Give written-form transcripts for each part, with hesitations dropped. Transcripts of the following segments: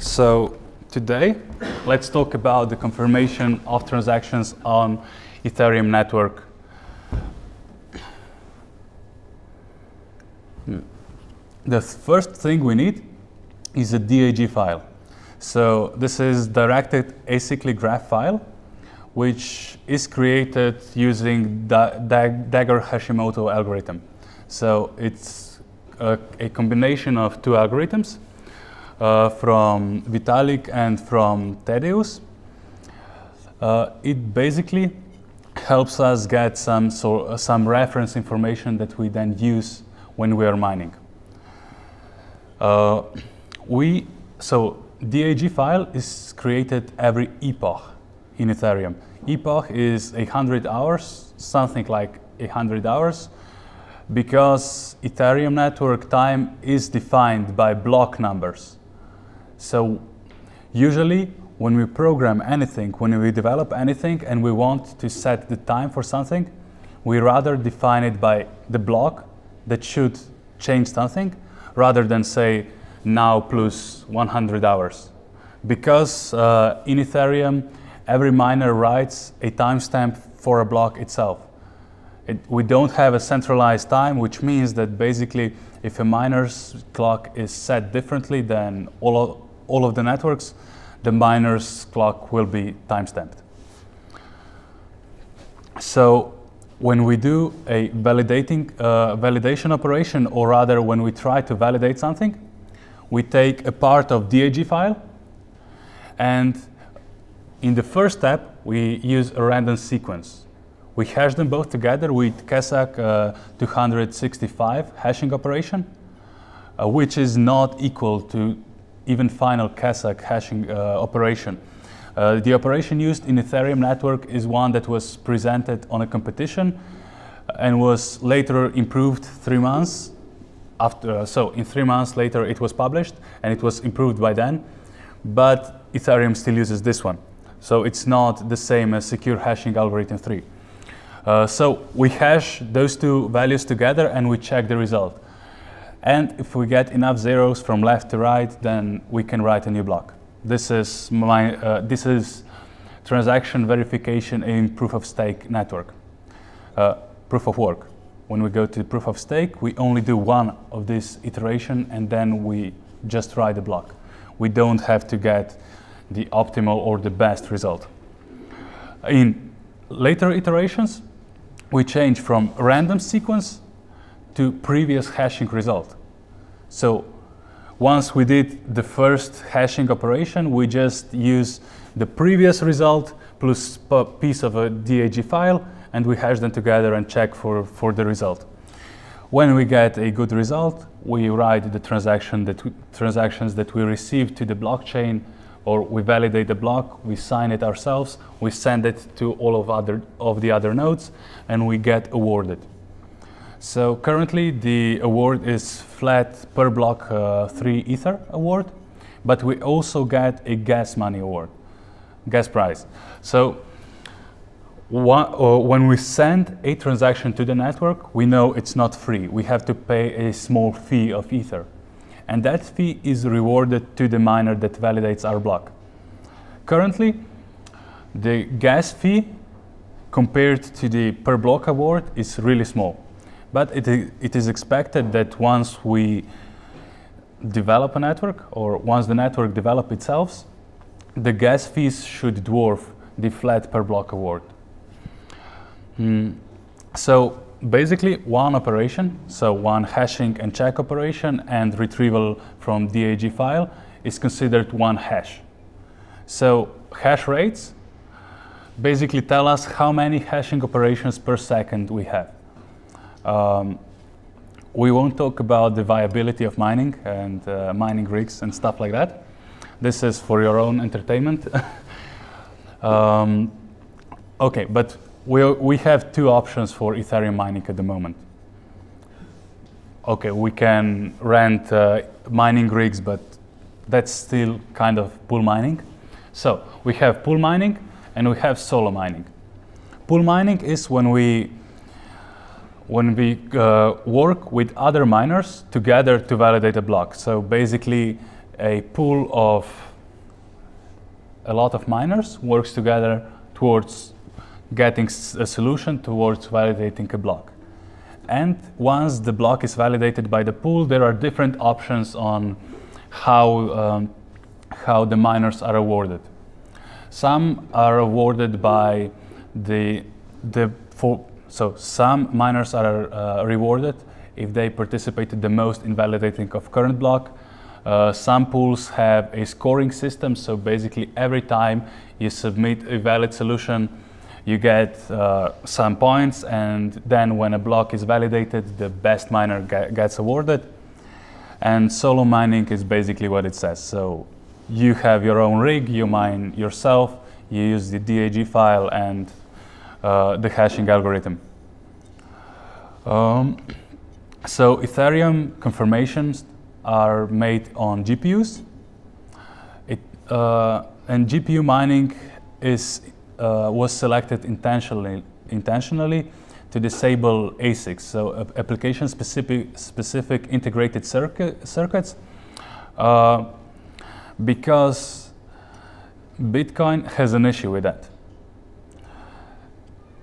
So today, let's talk about the confirmation of transactions on Ethereum network. The first thing we need is a DAG file. So this is directed acyclic graph file, which is created using Dagger-Hashimoto algorithm. So it's a combination of two algorithms from Vitalik and from Thaddeus. It basically helps us get some reference information that we then use when we are mining. So DAG file is created every epoch in Ethereum. Epoch is 100 hours, something like 100 hours, because Ethereum network time is defined by block numbers. So usually when we program anything, when we develop anything and we want to set the time for something, we rather define it by the block that should change something rather than say now plus 100 hours. Because in Ethereum, every miner writes a timestamp for a block itself. We don't have a centralized time, which means that basically if a miner's clock is set differently than all of the networks, the miner's clock will be timestamped. So when we do a validation operation, or rather when we try to validate something, we take a part of DAG file, and in the first step, we use a random sequence. We hash them both together with Kesak 265 hashing operation, which is not equal to even final Kesak hashing operation. The operation used in Ethereum network is one that was presented on a competition and was later improved 3 months after. So in 3 months later it was published and it was improved by then, but Ethereum still uses this one. So it's not the same as secure hashing algorithm 3. So we hash those two values together and we check the result. And if we get enough zeros from left to right, then we can write a new block. This is transaction verification in proof of stake network. Proof of work. When we go to proof of stake, we only do one of this iteration and then we just write the block. We don't have to get the optimal or the best result. In later iterations, we change from random sequence to previous hashing result. So once we did the first hashing operation, we just use the previous result plus a piece of a DAG file, and we hash them together and check for the result. When we get a good result, we write the transactions that we receive to the blockchain, or we validate the block, we sign it ourselves, we send it to all of the other nodes, and we get awarded. So currently the award is flat per block 3 Ether award, but we also get a gas money award, gas prize. So when we send a transaction to the network, we know it's not free. We have to pay a small fee of Ether. And that fee is rewarded to the miner that validates our block. Currently, the gas fee compared to the per block award is really small. But it is expected that once we develop a network, or once the network develops itself, the gas fees should dwarf the flat per block award. So basically one operation, so one hashing and check operation and retrieval from DAG file is considered one hash. So hash rates basically tell us how many hashing operations per second we have. We won't talk about the viability of mining and mining rigs and stuff like that. This is for your own entertainment. Okay, but we have two options for Ethereum mining at the moment. Okay, we can rent mining rigs, but that's still kind of pool mining. So we have pool mining and we have solo mining. Pool mining is when we work with other miners together to validate a block. So basically a pool of a lot of miners works together towards getting a solution towards validating a block. And once the block is validated by the pool, there are different options on how the miners are awarded. Some are awarded by so some miners are rewarded if they participated the most in validating of current block. Some pools have a scoring system, so basically every time you submit a valid solution, you get some points, and then when a block is validated, the best miner gets awarded. And solo mining is basically what it says. So you have your own rig, you mine yourself, you use the DAG file and the hashing algorithm. So Ethereum confirmations are made on GPUs. And GPU mining was selected intentionally to disable ASICs, so application-specific integrated circuits, because Bitcoin has an issue with that.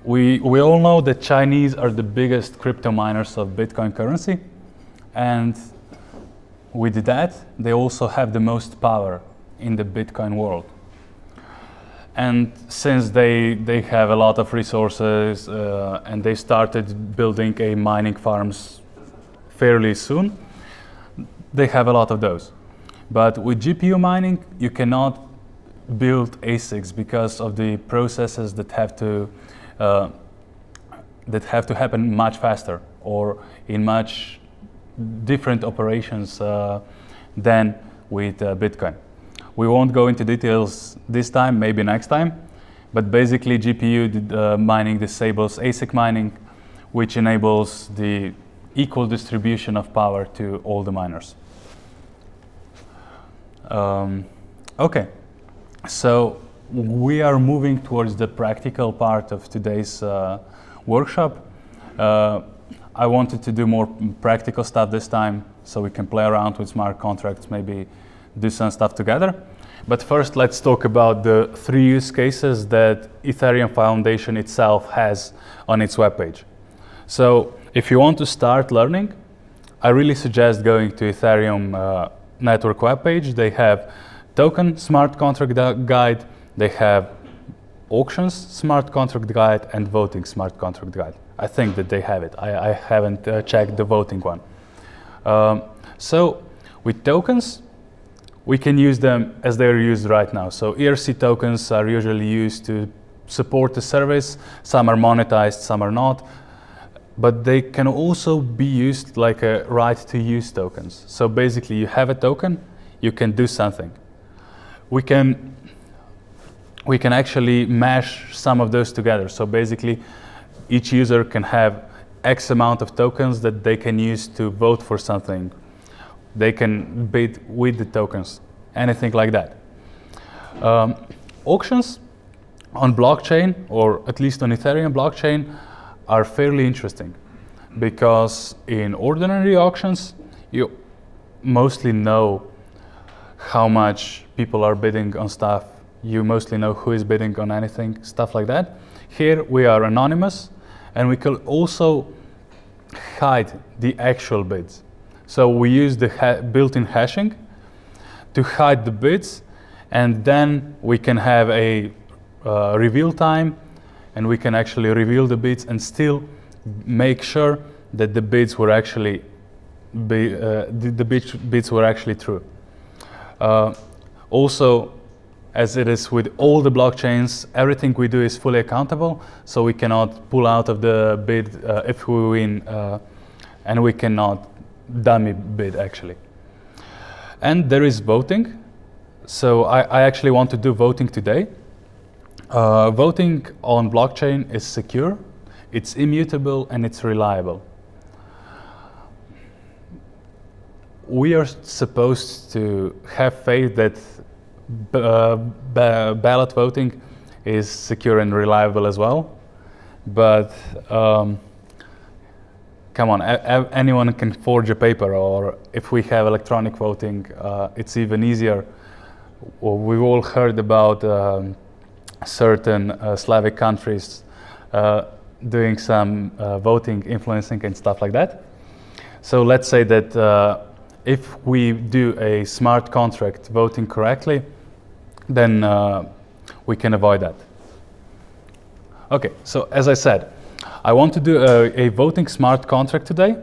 We all know that Chinese are the biggest crypto miners of Bitcoin currency, and with that, they also have the most power in the Bitcoin world. And since they have a lot of resources and they started building a mining farms fairly soon, they have a lot of those. But with GPU mining, you cannot build ASICs because of the processes that have to happen much faster or in much different operations than with Bitcoin. We won't go into details this time, maybe next time, but basically GPU mining disables ASIC mining, which enables the equal distribution of power to all the miners. Okay, so we are moving towards the practical part of today's workshop. I wanted to do more practical stuff this time so we can play around with smart contracts, maybe do some stuff together. But first, let's talk about the 3 use cases that Ethereum Foundation itself has on its webpage. So if you want to start learning, I really suggest going to Ethereum network webpage. They have token smart contract guide, they have auctions smart contract guide, and voting smart contract guide. I think that they have it. I haven't checked the voting one. So with tokens, we can use them as they're used right now. So ERC tokens are usually used to support the service. Some are monetized, some are not. But they can also be used like a right-to-use tokens. So basically, you have a token, you can do something. We can actually mash some of those together. So basically, each user can have X amount of tokens that they can use to vote for something. They can bid with the tokens, anything like that. Auctions on blockchain, or at least on Ethereum blockchain, are fairly interesting because in ordinary auctions, you mostly know how much people are bidding on stuff. You mostly know who is bidding on anything, stuff like that. Here we are anonymous, and we can also hide the actual bids. So we use the built-in hashing to hide the bids, and then we can have a reveal time, and we can actually reveal the bids and still make sure that the bids were actually bids were actually true. Also, as it is with all the blockchains, everything we do is fully accountable, so we cannot pull out of the bid if we win, and we cannot dummy bid actually. And there is voting. So I actually want to do voting today. Voting on blockchain is secure, it's immutable, and it's reliable. We are supposed to have faith that ballot voting is secure and reliable as well, but come on, anyone can forge a paper, or if we have electronic voting, it's even easier. we've all heard about certain Slavic countries doing some voting, influencing, and stuff like that. So let's say that if we do a smart contract voting correctly, then we can avoid that. Okay, so as I said, I want to do a voting smart contract today.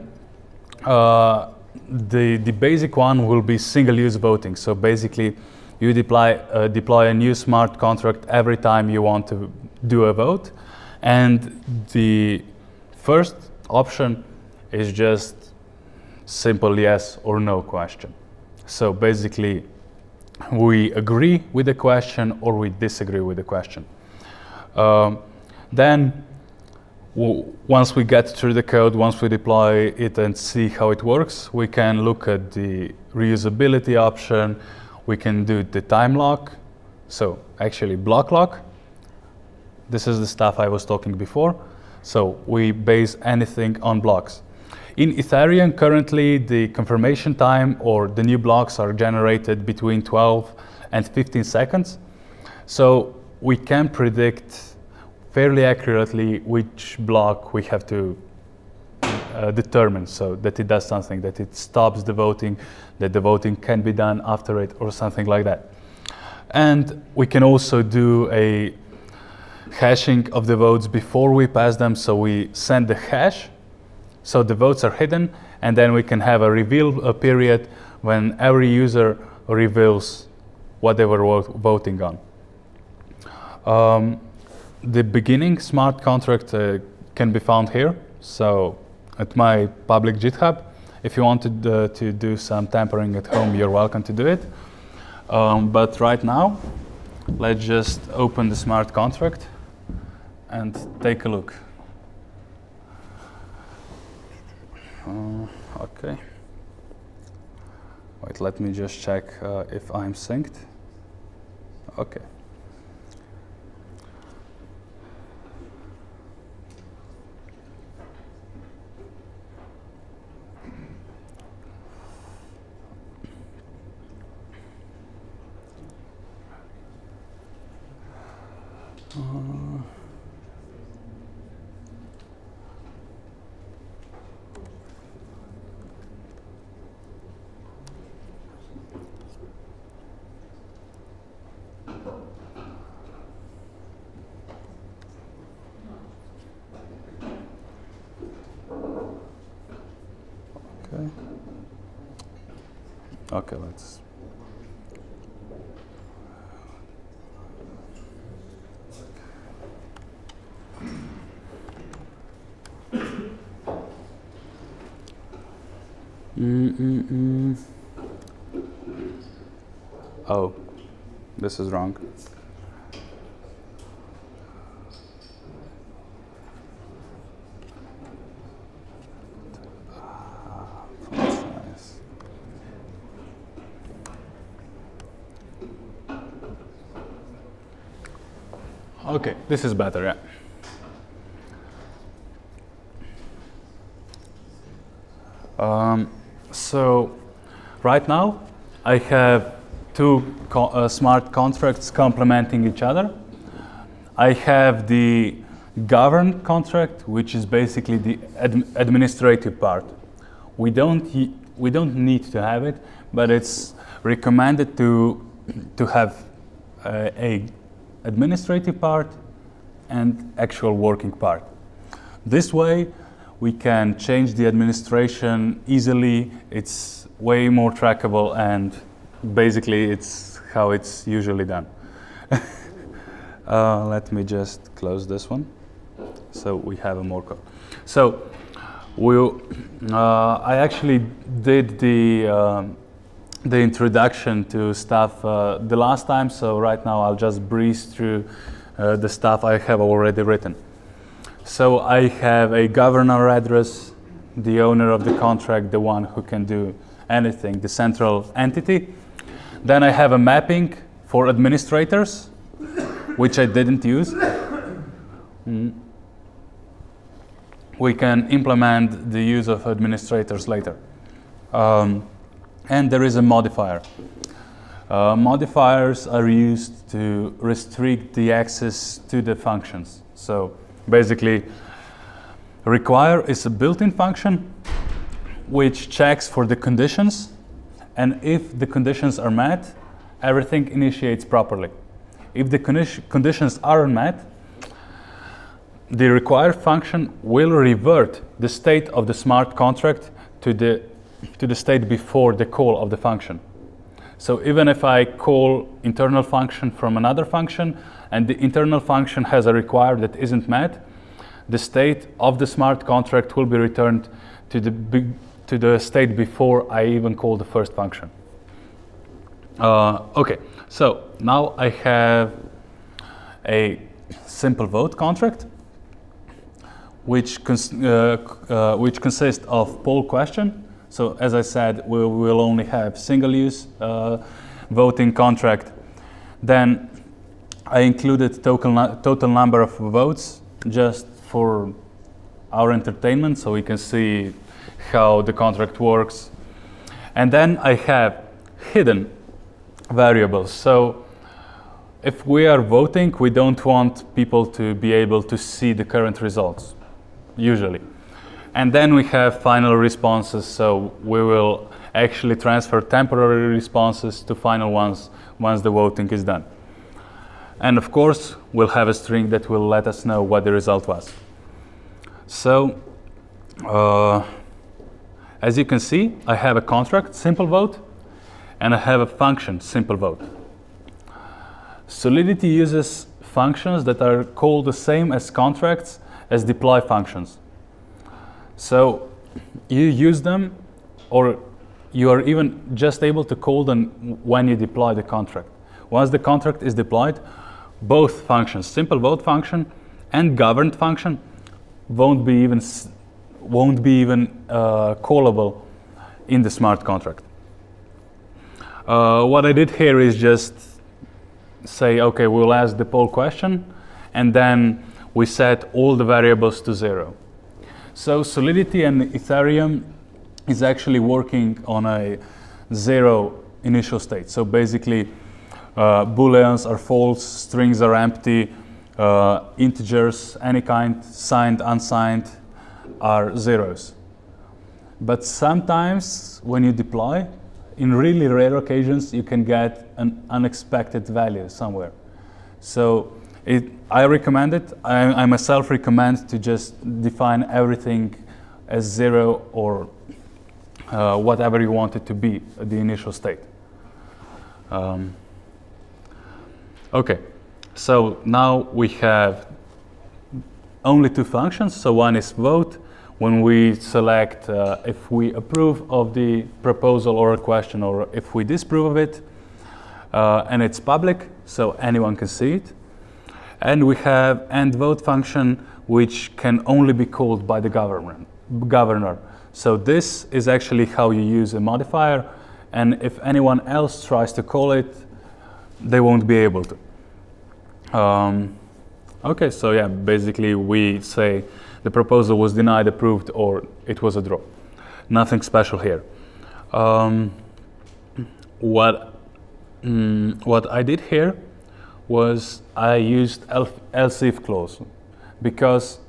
The basic one will be single-use voting. So basically, you deploy a new smart contract every time you want to do a vote. And the first option is just simple yes or no question. So basically, we agree with the question or we disagree with the question. Then, once we get through the code, once we deploy it and see how it works, we can look at the reusability option. We can do the time lock, so actually block lock. This is the stuff I was talking before. So we base anything on blocks. In Ethereum, currently the confirmation time or the new blocks are generated between 12 and 15 seconds. So we can predict fairly accurately which block we have to determine, so that it does something, that it stops the voting, that the voting can be done after it, or something like that. And we can also do a hashing of the votes before we pass them, so we send the hash, so the votes are hidden, and then we can have a reveal period when every user reveals what they were voting on. The beginning smart contract can be found here, so at my public GitHub. If you wanted to do some tampering at home, you're welcome to do it. But right now, let's just open the smart contract and take a look. Okay. Wait, let me just check if I'm synced. Okay. Okay, let's. Oh, this is wrong. Okay, this is better, yeah. So right now I have two smart contracts complementing each other. I have the govern contract, which is basically the administrative part. We don't need to have it, but it's recommended to have a administrative part and actual working part. This way we can change the administration easily. It's way more trackable, and basically it's how it's usually done. Let me just close this one so we have a more code. So I actually did the introduction to stuff the last time, so right now I'll just breeze through the stuff I have already written. So I have a governor address, the owner of the contract, the one who can do anything, the central entity. Then I have a mapping for administrators, which I didn't use. We can implement the use of administrators later. And there is a modifier. Modifiers are used to restrict the access to the functions. So basically, require is a built-in function which checks for the conditions, and if the conditions are met, everything initiates properly. If the conditions aren't met, the require function will revert the state of the smart contract to the state before the call of the function. So even if I call internal function from another function and the internal function has a require that isn't met, the state of the smart contract will be returned to the state before I even call the first function. Okay, so now I have a simple vote contract which consists of poll question. So as I said, we will only have single-use voting contract. Then I included total number of votes just for our entertainment, so we can see how the contract works. And then I have hidden variables. So if we are voting, we don't want people to be able to see the current results, usually. And then we have final responses, so we will actually transfer temporary responses to final ones once the voting is done. And of course, we'll have a string that will let us know what the result was. So, as you can see, I have a contract, simple vote, and I have a function, simple vote. Solidity uses functions that are called the same as contracts as deploy functions. So you use them, or you are even just able to call them when you deploy the contract. Once the contract is deployed, both functions, simple vote function and governed function, won't be even callable in the smart contract. What I did here is just say, okay, we'll ask the poll question, and then we set all the variables to 0. So Solidity and Ethereum is actually working on a 0 initial state. So basically, booleans are false, strings are empty, integers, any kind, signed, unsigned, are zeros. But sometimes when you deploy, in really rare occasions, you can get an unexpected value somewhere. So I recommend it. I myself recommend to just define everything as 0 or whatever you want it to be at the initial state. Okay, so now we have only two functions. So one is vote, when we select if we approve of the proposal or a question, or if we disapprove of it, and it's public, so anyone can see it. And we have end vote function, which can only be called by the governor. So this is actually how you use a modifier, and if anyone else tries to call it, they won't be able to. Okay, so yeah, basically we say the proposal was denied, approved, or it was a draw. Nothing special here. What I did here was I used else if clause, because,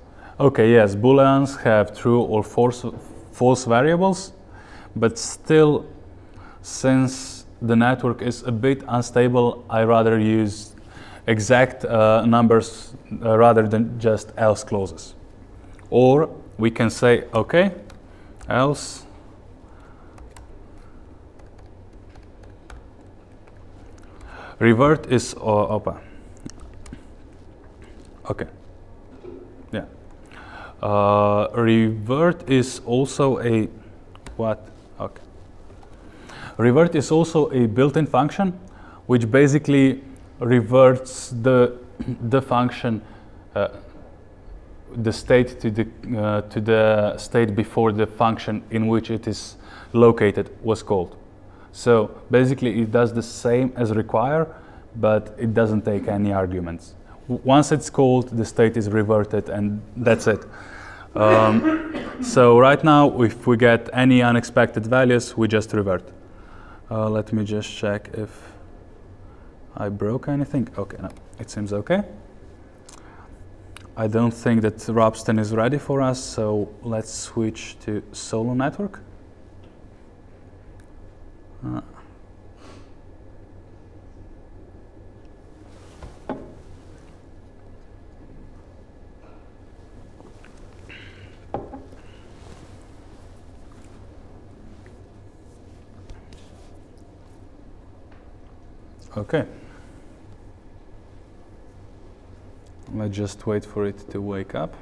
okay, yes, booleans have true or false variables, but still, since the network is a bit unstable, I rather use exact numbers rather than just else clauses. Or we can say, okay, else revert is okay, yeah. Revert is also a what? Okay. Revert is also a built-in function, which basically reverts the function, the state to the state before the function in which it is located was called. So basically it does the same as require, but it doesn't take any arguments. Once it's called, the state is reverted, and that's it. So right now, if we get any unexpected values, we just revert. Let me just check if I broke anything? Okay, no, it seems okay. I don't think that Robston is ready for us, so let's switch to solo network. Okay. Let's just wait for it to wake up.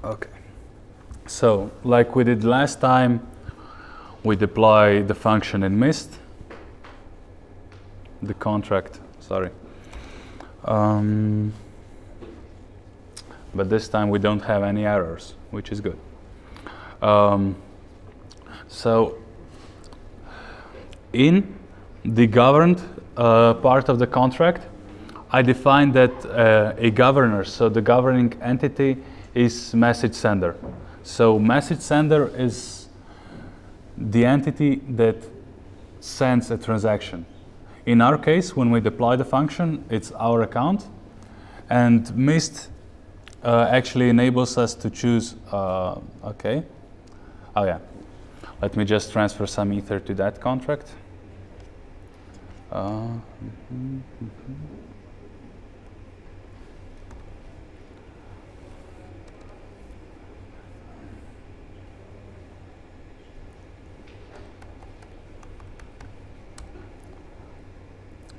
Okay. So, like we did last time, we deploy the function in Mist, the contract, sorry. But this time we don't have any errors, which is good. So, in the governed part of the contract, I defined that a governor, so the governing entity is message sender. So message sender is the entity that sends a transaction. In our case, when we deploy the function, it's our account, and Mist actually enables us to choose, okay, oh yeah, let me just transfer some Ether to that contract.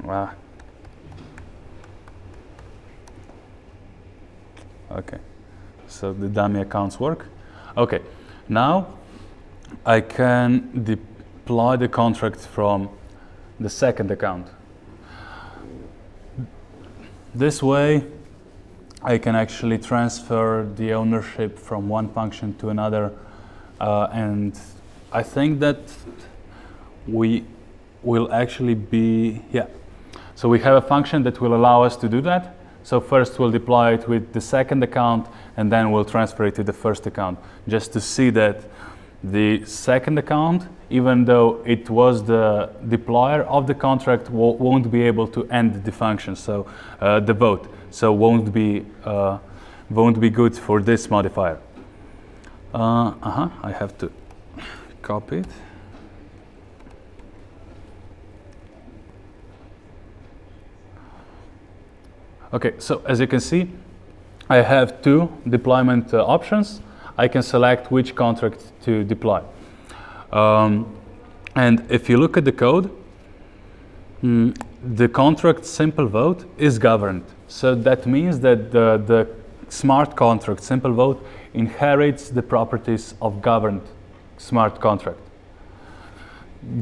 Wow. Okay, so the dummy accounts work. Okay, now I can deploy the contract from the second account. This way, I can actually transfer the ownership from one function to another, and I think that we will actually be, yeah. So we have a function that will allow us to do that. So first we'll deploy it with the second account, and then we'll transfer it to the first account, just to see that the second account, even though it was the deployer of the contract, won't be able to end the function, so the vote, so won't be good for this modifier. I have to copy it. Okay, so as you can see, I have two deployment options. I can select which contract to deploy. And if you look at the code, the contract simple vote is governed. So that means that the smart contract simple vote inherits the properties of governed smart contract.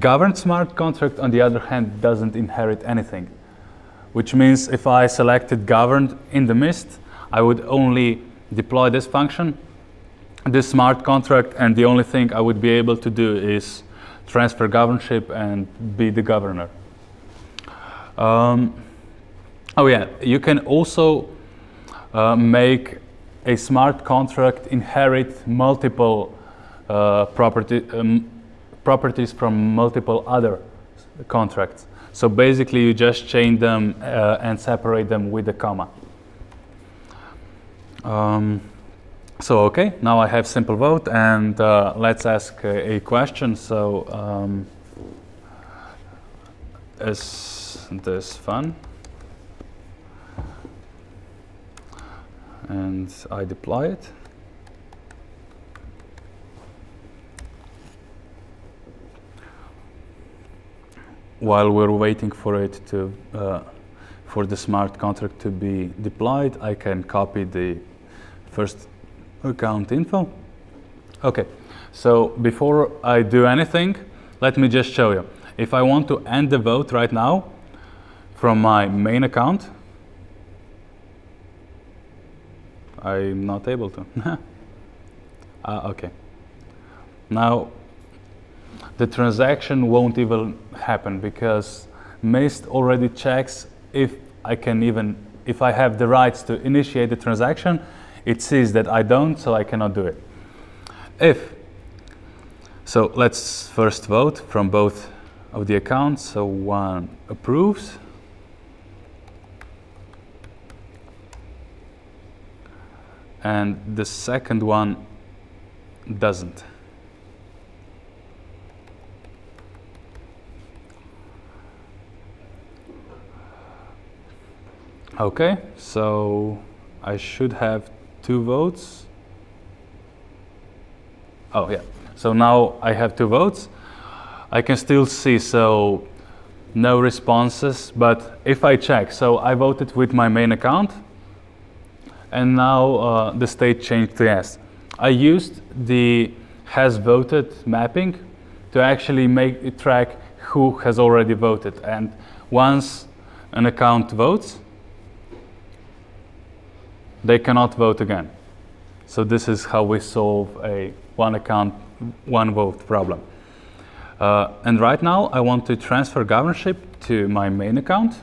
Governed smart contract, on the other hand, doesn't inherit anything, which means if I selected governed in the Mist, I would only deploy this function, this smart contract, and the only thing I would be able to do is transfer governorship and be the governor. Oh yeah, you can also make a smart contract inherit multiple properties from multiple other contracts. So basically you just chain them and separate them with a comma. So okay, now I have simple vote, and let's ask a question. So is this fun? And I deploy it. While we're waiting for it to, for the smart contract to be deployed, I can copy the first account info. Okay, so before I do anything, let me just show you. If I want to end the vote right now from my main account, I'm not able to. Okay. Now, the transaction won't even happen because Mist already checks if I have the rights to initiate the transaction. It sees that I don't, so I cannot do it. So let's first vote from both of the accounts. So one approves. And the second one doesn't. Okay, so I should have 2 votes. Oh yeah, so now I have 2 votes. I can still see, so no responses, but if I check, so I voted with my main account, and now the state changed to yes. I used the has voted mapping to actually track who has already voted, and once an account votes, they cannot vote again. So this is how we solve a one account, one vote problem. And right now I want to transfer governorship to my main account.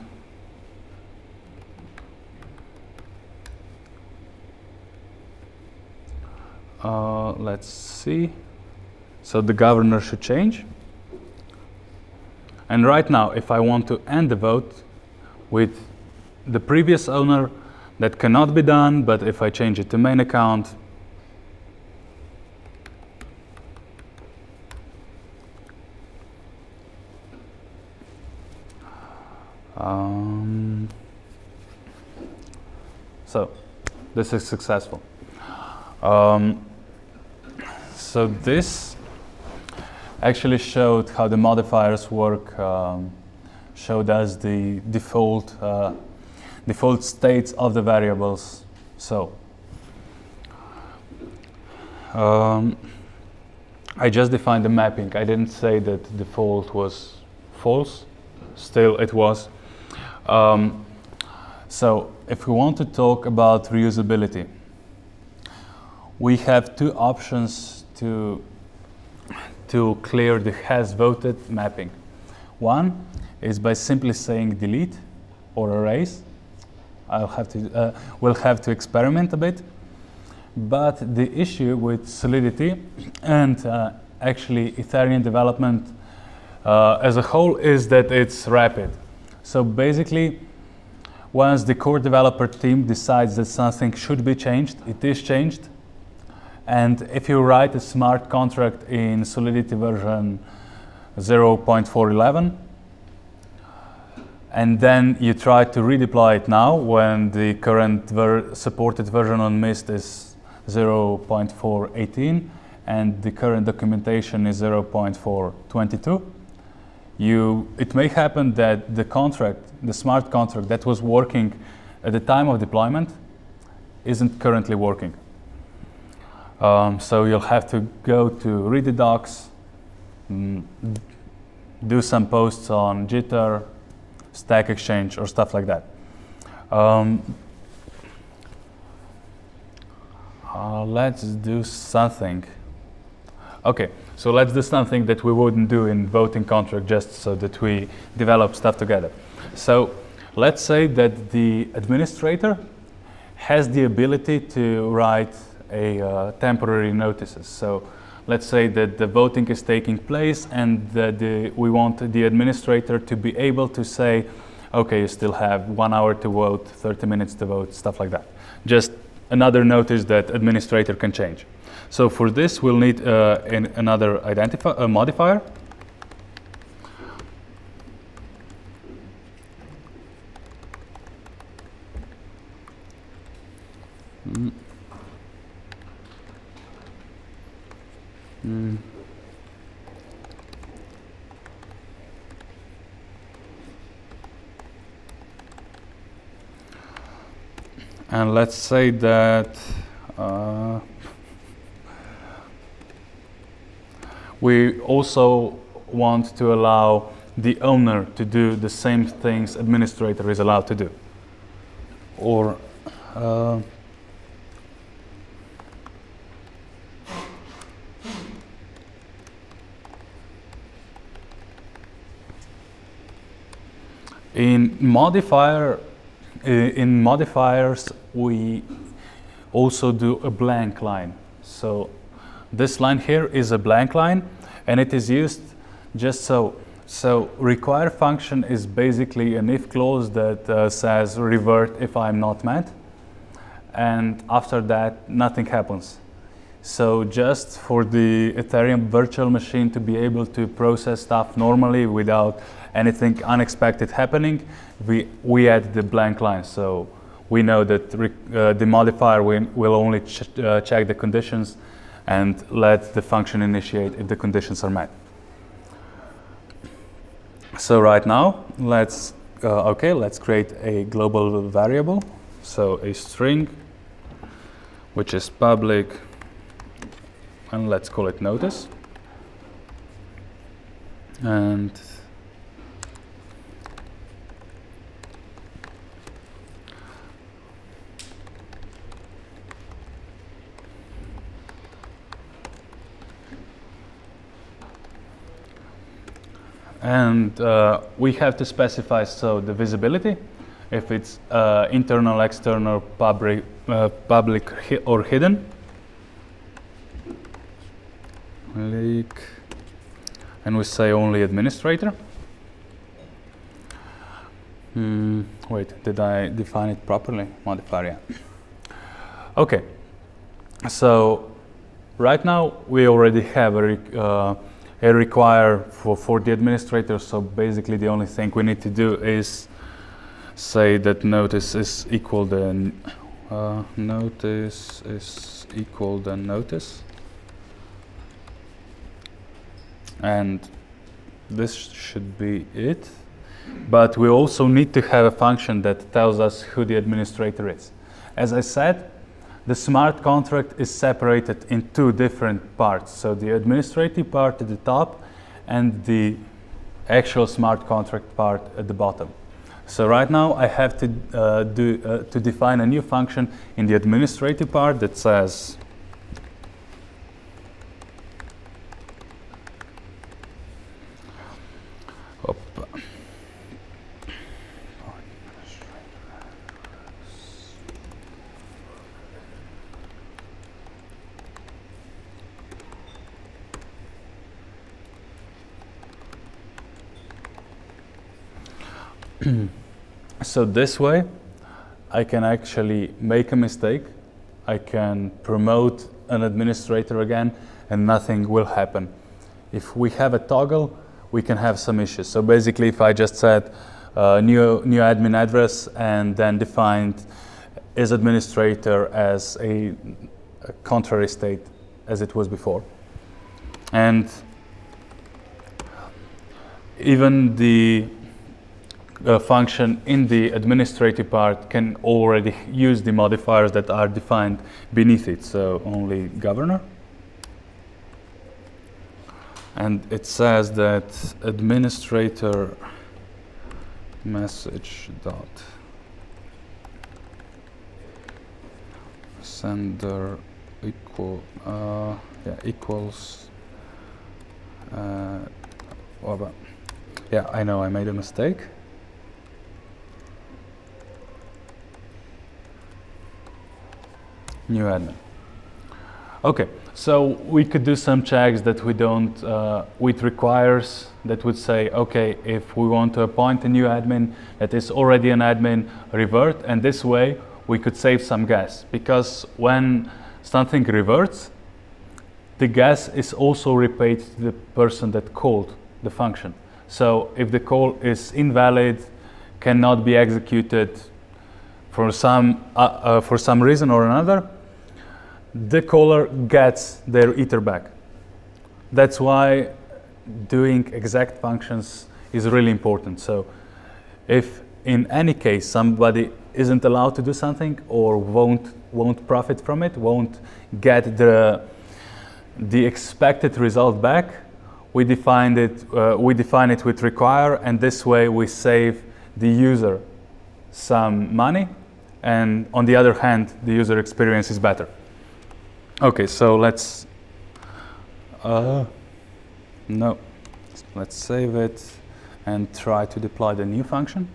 Let's see. So the governor should change. And right now, if I want to end the vote with the previous owner, that cannot be done, but if I change it to main account, so this is successful. So this actually showed how the modifiers work, showed us the default states of the variables. So I just defined the mapping. I didn't say that default was false. Still, it was. So if we want to talk about reusability, we have 2 options to clear the has voted mapping. One is by simply saying delete or erase. We'll have to experiment a bit. But the issue with Solidity and actually Ethereum development as a whole is that it's rapid. So basically, once the core developer team decides that something should be changed, it is changed. And if you write a smart contract in Solidity version 0.411, and then you try to redeploy it now when the current supported version on Mist is 0.418 and the current documentation is 0.422, it may happen that the smart contract that was working at the time of deployment isn't currently working. So you'll have to go to read the docs, do some posts on Jitter, Stack Exchange, or stuff like that. Let's do something. Okay, so let's do something that we wouldn't do in voting contract just so that we develop stuff together. So let's say that the administrator has the ability to write a temporary notices. So let's say that the voting is taking place and that we want the administrator to be able to say, okay, you still have 1 hour to vote, 30 minutes to vote, stuff like that. Just another notice that administrator can change. So for this, we'll need another modifier. And let's say that we also want to allow the owner to do the same things administrator is allowed to do. Or in modifiers, we also do a blank line. So this line here is a blank line, And it is used just so. So require function is basically an if clause that says revert if I'm not met. And after that, nothing happens. So just for the Ethereum virtual machine to be able to process stuff normally without anything unexpected happening, we add the blank line. So we know that the modifier will only check the conditions and let the function initiate if the conditions are met. So right now, let's create a global variable. So a string, which is public, and let's call it notice. And we have to specify the visibility, if it's internal, external, public or hidden. And we say only administrator. Wait, did I define it properly? Modifier, yeah. Okay, so right now we already have a require for the administrator. So basically the only thing we need to do is say that notice is equal to notice is equal to notice. And this should be it. But we also need to have a function that tells us who the administrator is. As I said, the smart contract is separated in two different parts. So the administrative part at the top and the actual smart contract part at the bottom. So right now I have to define a new function in the administrative part that says so this way I can actually make a mistake, I can promote an administrator again, and nothing will happen. If we have a toggle, we can have some issues. So basically if I just said new admin address and then defined is administrator as a contrary state as it was before. And even the function in the administrative part can already use the modifiers that are defined beneath it. So only governor. And it says that administrator message dot sender equals yeah, I know I made a mistake. New admin. Okay, so we could do some checks that we don't, with requires that would say, okay, if we want to appoint a new admin that is already an admin, revert, and this way we could save some gas, because when something reverts, the gas is also repaid to the person that called the function. So if the call is invalid, cannot be executed for some reason or another, the caller gets their ether back. That's why doing exact functions is really important. So if in any case somebody isn't allowed to do something or won't profit from it, won't get the expected result back, we define it with require, and this way we save the user some money, and on the other hand the user experience is better. Okay, so let's save it and try to deploy the new function.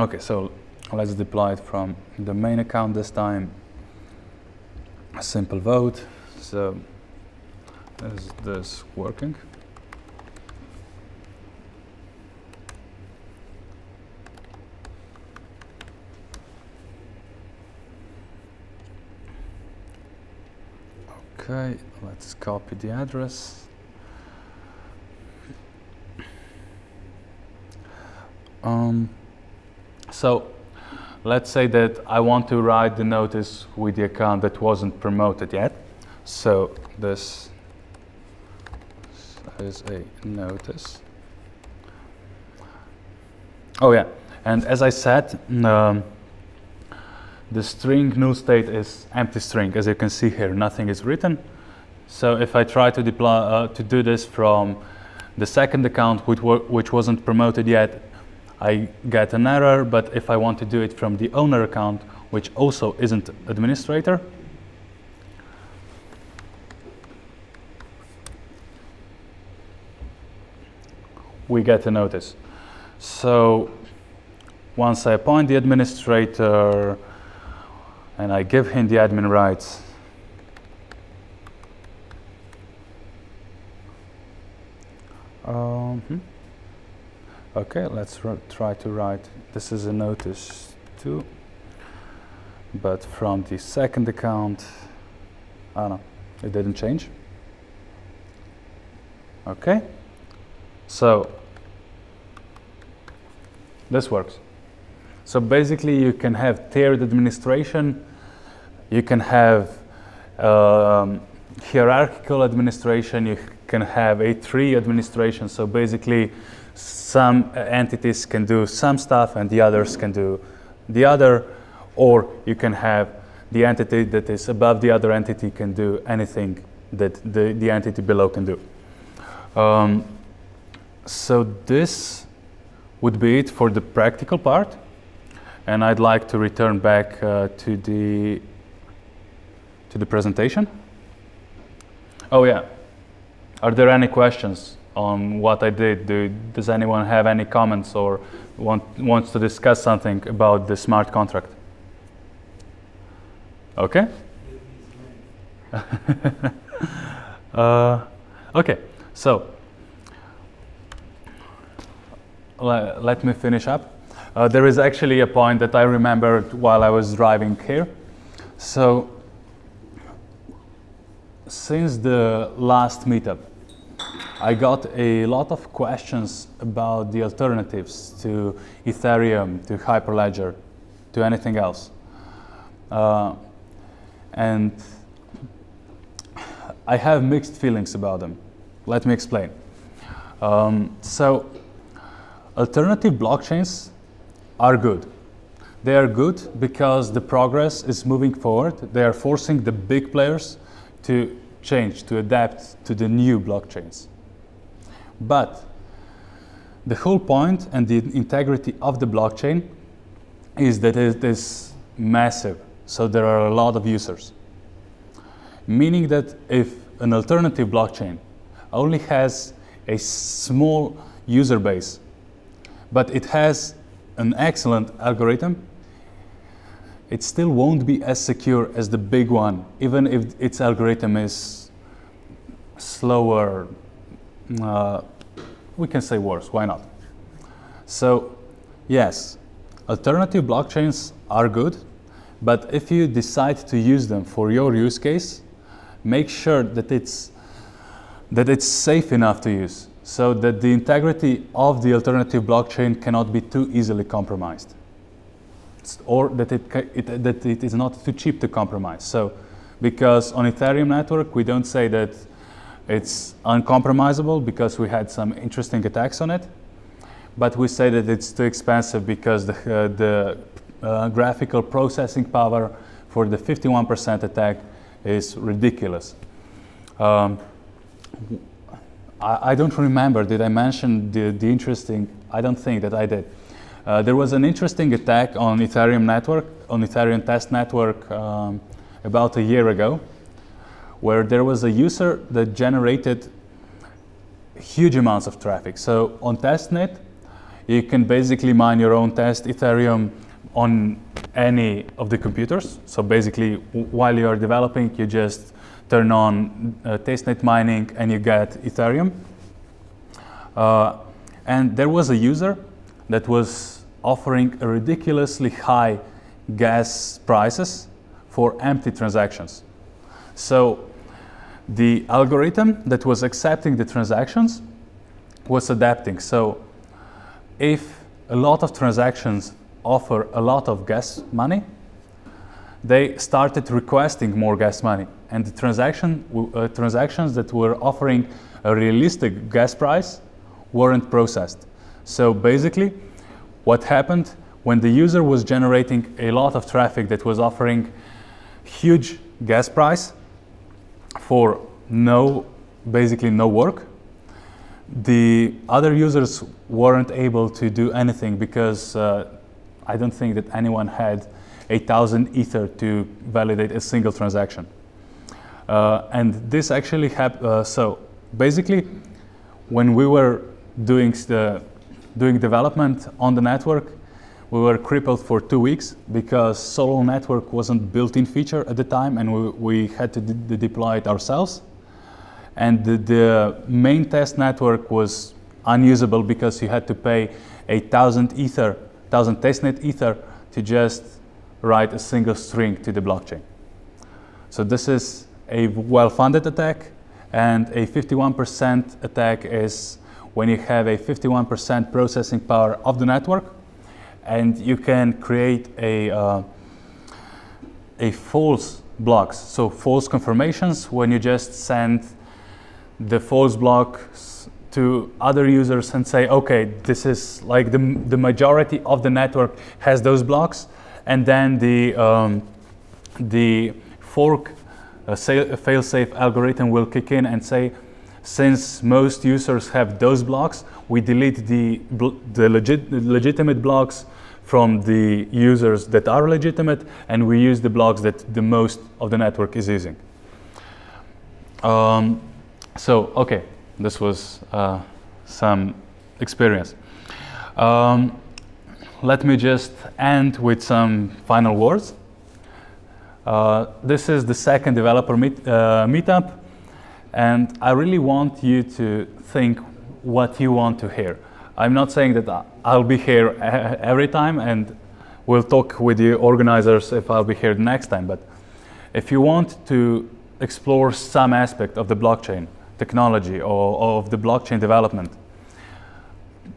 Okay, so let's deploy it from the main account this time. A simple vote. So is this working? Okay, let's copy the address. So let's say that I want to write the notice with the account that wasn't promoted yet. So this is a notice. Oh yeah, and as I said, the string null state is empty string. As you can see here, nothing is written. So if I try to deploy to do this from the second account which wasn't promoted yet, I get an error. But if I want to do it from the owner account, which also isn't administrator, we get a notice. So once I appoint the administrator and I give him the admin rights, okay, let's try to write, this is a notice too, but from the second account, oh no, it didn't change. Okay, so this works. So basically you can have tiered administration, you can have hierarchical administration, you can have a tree administration. So basically some entities can do some stuff and the others can do the other, or you can have the entity that is above the other entity can do anything that the entity below can do. So this would be it for the practical part, and I'd like to return back to the presentation. Oh yeah, are there any questions on what I did? Does anyone have any comments or wants to discuss something about the smart contract? Okay. Okay, so let me finish up. There is actually a point that I remembered while I was driving here. So since the last meetup, I got a lot of questions about the alternatives to Ethereum, to Hyperledger, to anything else. And I have mixed feelings about them. Let me explain. So alternative blockchains are good. They are good because the progress is moving forward. They are forcing the big players to change, to adapt to the new blockchains. But the whole point and the integrity of the blockchain is that it is massive. So there are a lot of users. Meaning that if an alternative blockchain only has a small user base, but it has an excellent algorithm, it still won't be as secure as the big one, even if its algorithm is slower, we can say worse, why not? So yes, alternative blockchains are good, but if you decide to use them for your use case, make sure that it's safe enough to use, so that the integrity of the alternative blockchain cannot be too easily compromised, or that it is not too cheap to compromise. So, because on Ethereum network we don't say that it's uncompromisable because we had some interesting attacks on it, but we say that it's too expensive because the graphical processing power for the 51% attack is ridiculous. I don't remember, did I mention the interesting, I don't think that I did. There was an interesting attack on Ethereum network, on Ethereum test network about a year ago, where there was a user that generated huge amounts of traffic. So on testnet, You can basically mine your own test Ethereum on any of the computers. So basically, while you are developing, you just turn on testnet mining and you get Ethereum. And there was a user that was offering a ridiculously high gas prices for empty transactions. So the algorithm that was accepting the transactions was adapting. So if a lot of transactions offer a lot of gas money, they started requesting more gas money. And the transactions that were offering a realistic gas price weren't processed. So basically, what happened when the user was generating a lot of traffic that was offering huge gas price for basically no work, the other users weren't able to do anything because I don't think that anyone had 1,000 Ether to validate a single transaction. And this actually happened. So basically, when we were doing development on the network, we were crippled for 2 weeks because solo network wasn't a built-in feature at the time, and we had to deploy it ourselves. And the main test network was unusable because you had to pay 1,000 Ether, 1,000 testnet Ether to just write a single string to the blockchain. So this is a well-funded attack, and a 51% attack is when you have a 51% processing power of the network, and you can create a false blocks, so false confirmations when you just send the false blocks to other users and say, okay, this is like the majority of the network has those blocks, and then the fork fail-safe algorithm will kick in and say, since most users have those blocks, we delete the legitimate blocks from the users that are legitimate, and we use the blocks that the most of the network is using. So, okay, this was some experience. Let me just end with some final words. This is the second developer meetup, and I really want you to think what you want to hear. I'm not saying that I'll be here every time, and we'll talk with the organizers if I'll be here the next time, but if you want to explore some aspect of the blockchain technology or of the blockchain development,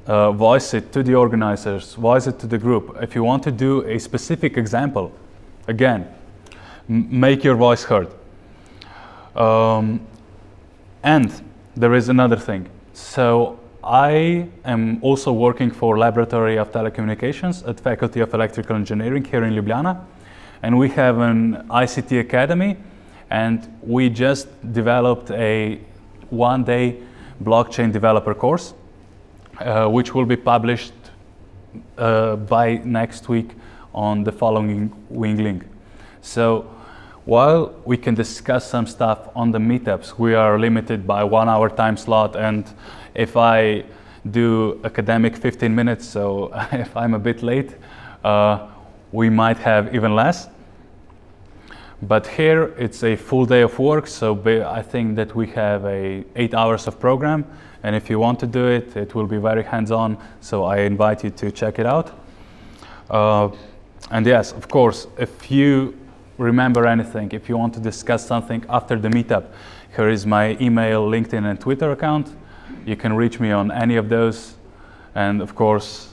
voice it to the organizers, voice it to the group. If you want to do a specific example, again, make your voice heard. And there is another thing. So I am also working for Laboratory of Telecommunications at Faculty of Electrical Engineering here in Ljubljana, and we have an ICT Academy, and we just developed a one-day blockchain developer course, which will be published by next week on the following link. So while we can discuss some stuff on the meetups, we are limited by 1 hour time slot, and if I do academic 15 minutes, so if I'm a bit late, we might have even less. But here it's a full day of work, so I think that we have 8 hours of program, and if you want to do it, it will be very hands-on, so I invite you to check it out. And yes, of course, if you remember anything, if you want to discuss something after the meetup, here is my email, LinkedIn, and Twitter account. You can reach me on any of those, and of course,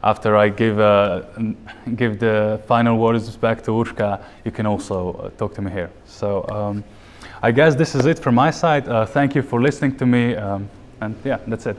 after I give the final words back to Urška, you can also talk to me here. So I guess this is it from my side. Thank you for listening to me, and yeah, that's it.